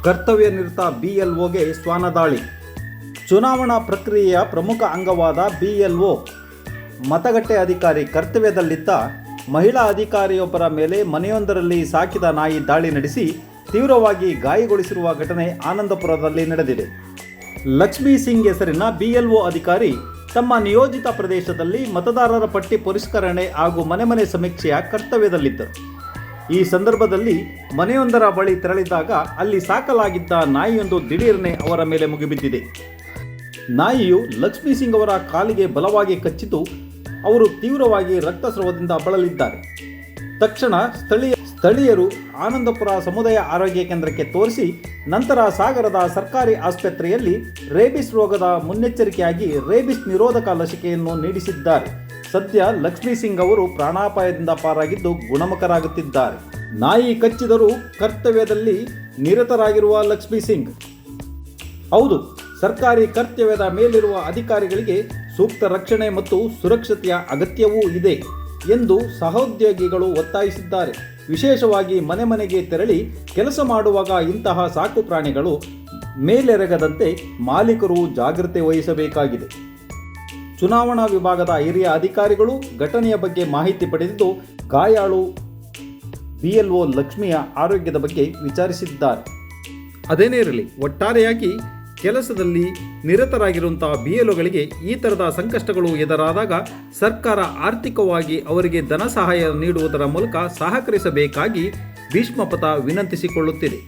ಕರ್ತವ್ಯ ನಿರತ BLOಗೆ ಶ್ವಾನದಾಳಿ. ಚುನಾವಣಾ ಪ್ರಕ್ರಿಯೆಯ ಪ್ರಮುಖ ಅಂಗವಾದ BLO ಮತಗಟ್ಟೆ ಅಧಿಕಾರಿ ಕರ್ತವ್ಯದಲ್ಲಿದ್ದ ಮಹಿಳಾ ಅಧಿಕಾರಿಯೊಬ್ಬರ ಮೇಲೆ ಮನೆಯೊಂದರಲ್ಲಿ ಸಾಕಿದ ನಾಯಿ ದಾಳಿ ನಡೆಸಿ ತೀವ್ರವಾಗಿ ಗಾಯಗೊಳಿಸಿರುವ ಘಟನೆ ಆನಂದಪುರದಲ್ಲಿ ನಡೆದಿದೆ. ಲಕ್ಷ್ಮೀ ಸಿಂಗ್ ಹೆಸರಿನ BLO ಅಧಿಕಾರಿ ತಮ್ಮ ನಿಯೋಜಿತ ಪ್ರದೇಶದಲ್ಲಿ ಮತದಾರರ ಪಟ್ಟಿ ಪರಿಷ್ಕರಣೆ ಹಾಗೂ ಮನೆ ಸಮೀಕ್ಷೆಯ ಕರ್ತವ್ಯದಲ್ಲಿದ್ದರು. ಈ ಸಂದರ್ಭದಲ್ಲಿ ಮನೆಯೊಂದರ ಬಳಿ ತೆರಳಿದಾಗ ಅಲ್ಲಿ ಸಾಕಲಾಗಿದ್ದ ನಾಯಿಯೊಂದು ದಿಢೀರನೆ ಅವರ ಮೇಲೆ ಮುಗಿಬಿದ್ದಿದೆ. ನಾಯಿಯು ಲಕ್ಷ್ಮೀ ಸಿಂಗ್ ಅವರ ಕಾಲಿಗೆ ಬಲವಾಗಿ ಕಚ್ಚಿತು. ಅವರು ತೀವ್ರವಾಗಿ ರಕ್ತಸ್ರಾವದಿಂದ ಬಳಲಿದ್ದಾರೆ. ತಕ್ಷಣ ಸ್ಥಳೀಯರು ಆನಂದಪುರ ಸಮುದಾಯ ಆರೋಗ್ಯ ಕೇಂದ್ರಕ್ಕೆ ತೋರಿಸಿ ನಂತರ ಸಾಗರದ ಸರ್ಕಾರಿ ಆಸ್ಪತ್ರೆಯಲ್ಲಿ ರೇಬಿಸ್ ರೋಗದ ಮುನ್ನೆಚ್ಚರಿಕೆಯಾಗಿ ರೇಬಿಸ್ ನಿರೋಧಕ ಲಸಿಕೆಯನ್ನು ನೀಡಿಸಿದ್ದಾರೆ. ಸದ್ಯ ಲಕ್ಷ್ಮೀ ಸಿಂಗ್ ಅವರು ಪ್ರಾಣಾಪಾಯದಿಂದ ಪಾರಾಗಿದ್ದು ಗುಣಮುಖರಾಗುತ್ತಿದ್ದಾರೆ. ನಾಯಿ ಕಚ್ಚಿದರೂ ಕರ್ತವ್ಯದಲ್ಲಿ ನಿರತರಾಗಿರುವ ಲಕ್ಷ್ಮೀ ಸಿಂಗ್. ಹೌದು, ಸರ್ಕಾರಿ ಕರ್ತವ್ಯದ ಮೇಲಿರುವ ಅಧಿಕಾರಿಗಳಿಗೆ ಸೂಕ್ತ ರಕ್ಷಣೆ ಮತ್ತು ಸುರಕ್ಷತೆಯ ಅಗತ್ಯವೂ ಇದೆ ಎಂದು ಸಹೋದ್ಯೋಗಿಗಳು ಒತ್ತಾಯಿಸಿದ್ದಾರೆ. ವಿಶೇಷವಾಗಿ ಮನೆಗೆ ತೆರಳಿ ಕೆಲಸ ಮಾಡುವಾಗ ಇಂತಹ ಸಾಕು ಪ್ರಾಣಿಗಳು ಮೇಲೆರಗದಂತೆ ಮಾಲೀಕರು ಜಾಗೃತೆ ವಹಿಸಬೇಕಾಗಿದೆ. ಚುನಾವಣಾ ವಿಭಾಗದ ಹಿರಿಯ ಅಧಿಕಾರಿಗಳು ಘಟನೆಯ ಬಗ್ಗೆ ಮಾಹಿತಿ ಪಡೆದಿದ್ದು ಗಾಯಾಳು BLO ಲಕ್ಷ್ಮಿಯ ಆರೋಗ್ಯದ ಬಗ್ಗೆ ವಿಚಾರಿಸಿದ್ದಾರೆ. ಅದೇನೇ ಇರಲಿ, ಒಟ್ಟಾರೆಯಾಗಿ ಕೆಲಸದಲ್ಲಿ ನಿರತರಾಗಿರುವಂತಹ BLOಗಳಿಗೆ ಈ ಥರದ ಸಂಕಷ್ಟಗಳು ಎದುರಾದಾಗ ಸರ್ಕಾರ ಆರ್ಥಿಕವಾಗಿ ಅವರಿಗೆ ಧನ ಸಹಾಯ ನೀಡುವುದರ ಮೂಲಕ ಸಹಕರಿಸಬೇಕಾಗಿ ಭೀಷ್ಮಪಥ ವಿನಂತಿಸಿಕೊಳ್ಳುತ್ತಿದೆ.